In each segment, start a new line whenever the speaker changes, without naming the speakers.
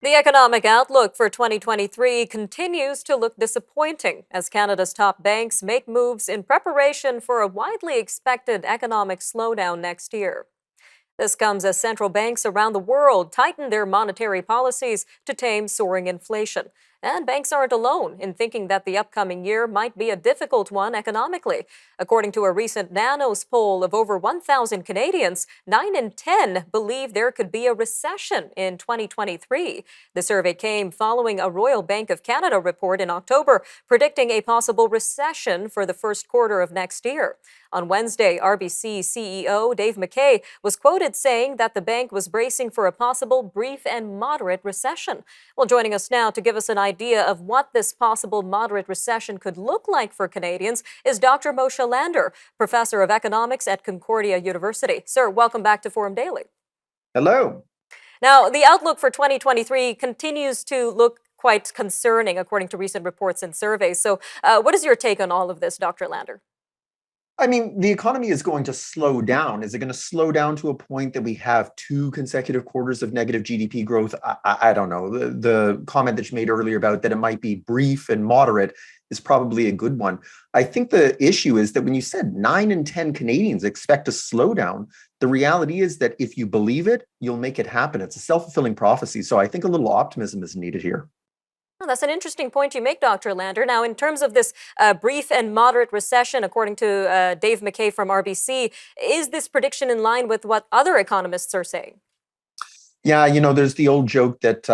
The economic outlook for 2023 continues to look disappointing as Canada's top banks make moves in preparation for a widely expected economic slowdown next year. This comes as central banks around the world tighten their monetary policies to tame soaring inflation. And banks aren't alone in thinking that the upcoming year might be a difficult one economically. According to a recent Nanos poll of over 1,000 Canadians, 9 in 10 believe there could be a recession in 2023. The survey came following a Royal Bank of Canada report in October predicting a possible recession for the first quarter of next year. On Wednesday, RBC CEO Dave McKay was quoted saying that the bank was bracing for a possible brief and moderate recession. Well, joining us now to give us an idea of what this possible moderate recession could look like for Canadians is Dr. Moshe Lander, professor of economics at Concordia University. Sir, welcome back to Forum Daily.
Hello.
Now, the outlook for 2023 continues to look quite concerning, according to recent reports and surveys. So, what is your take on all of this, Dr. Lander?
I mean, the economy is going to slow down. Is it going to slow down to a point that we have two consecutive quarters of negative GDP growth? I don't know. The comment that you made earlier about that it might be brief and moderate is probably a good one. I think the issue is that when you said 9 in 10 Canadians expect a slowdown, the reality is that if you believe it, you'll make it happen. It's a self-fulfilling prophecy. So I think a little optimism is needed here.
Oh, that's an interesting point you make, Dr. Lander. Now, in terms of this brief and moderate recession, according to Dave McKay from RBC, is this prediction in line with what other economists are saying?
Yeah, there's the old joke that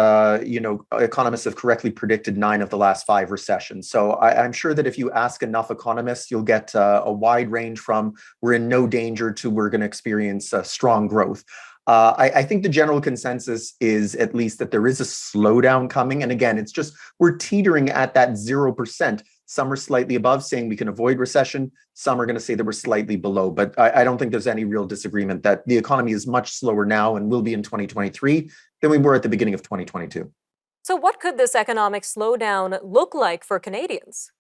economists have correctly predicted 9 of the last 5 recessions. So I'm sure that if you ask enough economists, you'll get a wide range from we're in no danger to we're going to experience strong growth. I think the general consensus is at least that there is a slowdown coming. And again, it's just we're teetering at that 0%. Some are slightly above, saying we can avoid recession. Some are going to say that we're slightly below. But I don't think there's any real disagreement that the economy is much slower now and will be in 2023 than we were at the beginning of 2022.
So, what could this economic slowdown look like for Canadians?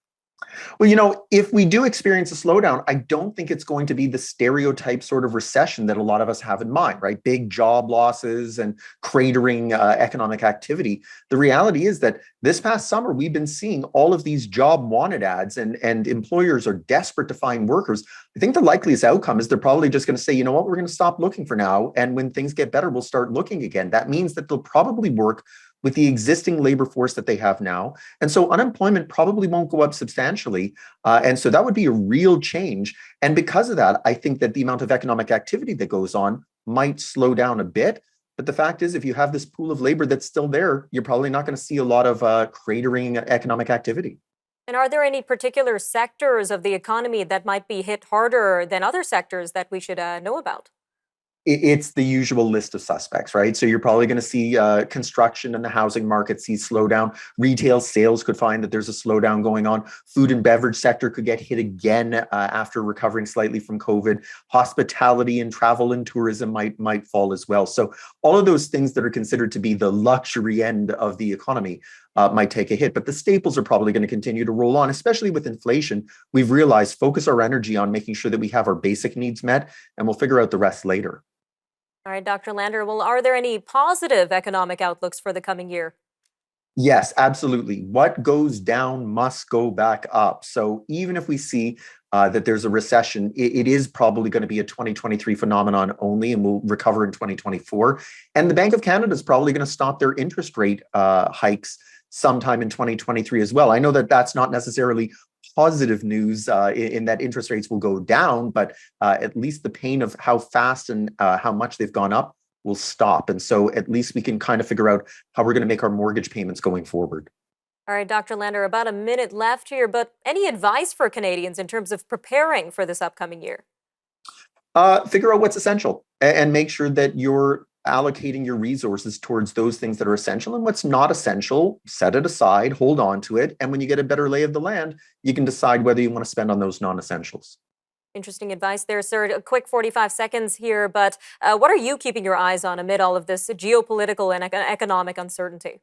Well, if we do experience a slowdown, I don't think it's going to be the stereotype sort of recession that a lot of us have in mind, right? Big job losses and cratering economic activity. The reality is that this past summer, we've been seeing all of these job wanted ads and employers are desperate to find workers. I think the likeliest outcome is they're probably just going to say, you know what, we're going to stop looking for now. And when things get better, we'll start looking again. That means that they'll probably work with the existing labor force that they have now. And so unemployment probably won't go up substantially. And so that would be a real change. And because of that, I think that the amount of economic activity that goes on might slow down a bit. But the fact is, if you have this pool of labor that's still there, you're probably not going to see a lot of cratering economic activity.
And are there any particular sectors of the economy that might be hit harder than other sectors that we should know about?
It's the usual list of suspects, right? So you're probably going to see construction and the housing market see slowdown. Retail sales could find that there's a slowdown going on. Food and beverage sector could get hit again after recovering slightly from COVID. Hospitality and travel and tourism might fall as well. So all of those things that are considered to be the luxury end of the economy might take a hit. But the staples are probably going to continue to roll on, especially with inflation. We've realized focus our energy on making sure that we have our basic needs met, and we'll figure out the rest later.
All right, Dr. Lander. Well, are there any positive economic outlooks for the coming year?
Yes, absolutely. What goes down must go back up. So even if we see that there's a recession, it is probably going to be a 2023 phenomenon only, and we'll recover in 2024. And the Bank of Canada is probably going to stop their interest rate hikes sometime in 2023 as well. I know that that's not necessarily positive news in that interest rates will go down, but at least the pain of how fast and how much they've gone up will stop. And so at least we can kind of figure out how we're going to make our mortgage payments going forward.
All right, Dr. Lander, about a minute left here, but any advice for Canadians in terms of preparing for this upcoming year?
Figure out what's essential and make sure that you're allocating your resources towards those things that are essential, and what's not essential, set it aside, hold on to it. And when you get a better lay of the land, you can decide whether you want to spend on those non-essentials.
Interesting advice there, sir. A quick 45 seconds here, but what are you keeping your eyes on amid all of this geopolitical and economic uncertainty?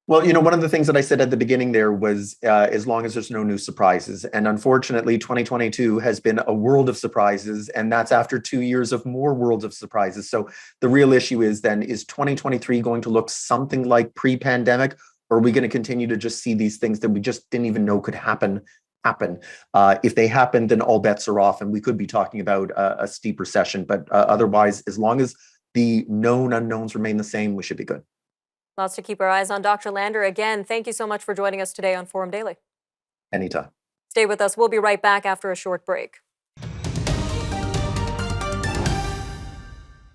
Well, one of the things that I said at the beginning there was as long as there's no new surprises. And unfortunately, 2022 has been a world of surprises. And that's after 2 years of more worlds of surprises. So the real issue is then, is 2023 going to look something like pre pandemic? Or are we going to continue to just see these things that we just didn't even know could happen? If they happen, then all bets are off. And we could be talking about a steep recession. But otherwise, as long as the known unknowns remain the same, we should be good.
Lots to keep our eyes on. Dr. Lander, again, thank you so much for joining us today on Forum Daily.
Anytime.
Stay with us. We'll be right back after a short break.